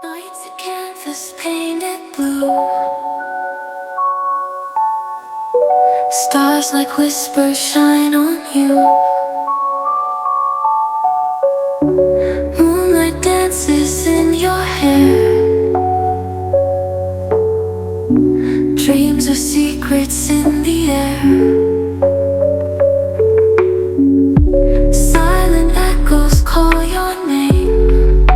Nights a canvas painted blue. Stars like whispers shine on you. Moonlight dances in your hair. Dreams are secrets in the air. Silent echoes call your name.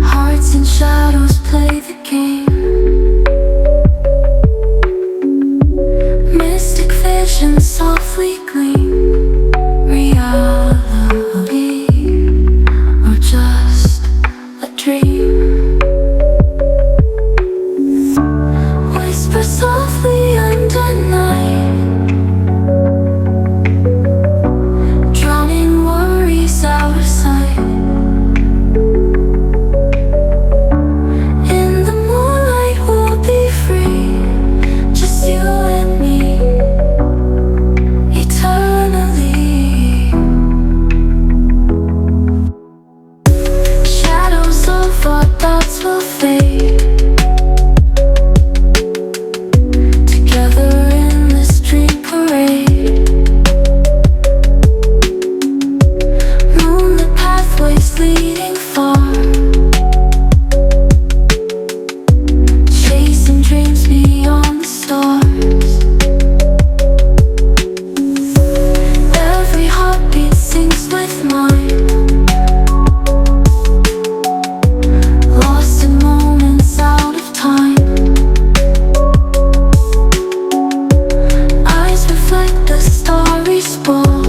Hearts and shadows play the game. Mystic visions softly gleam. Reality or just a dream? Whisper softly under night, drowning worries out of sight. In the moonlight we'll be free, just you and me, eternally. Shadows of our thoughts will fade, together in this dream parade. Moonlit pathways leading far, chasing dreams beyond the stars. Every heartbeat sings with mine, lost in moments out of time. Eyes reflect the starry sprawl,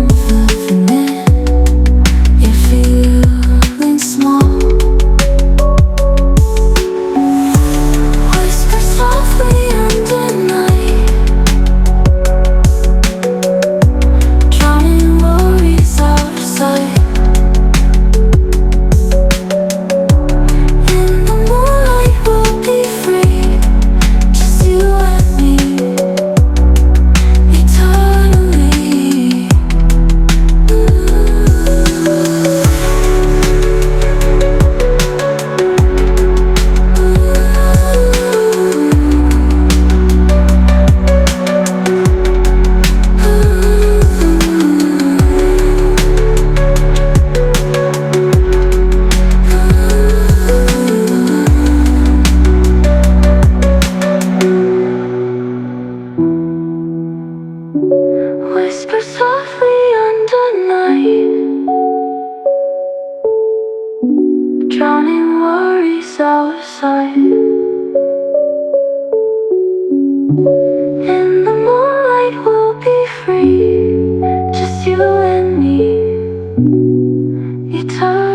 infinite, yet feeling small. Whisper softly under night, drowning worries out of sight. In the moonlight we'll be free, just you and me, eternally. Whisper softly under night, drowning worries out of sight. In the moonlight we'll be free, just you and me, eternally.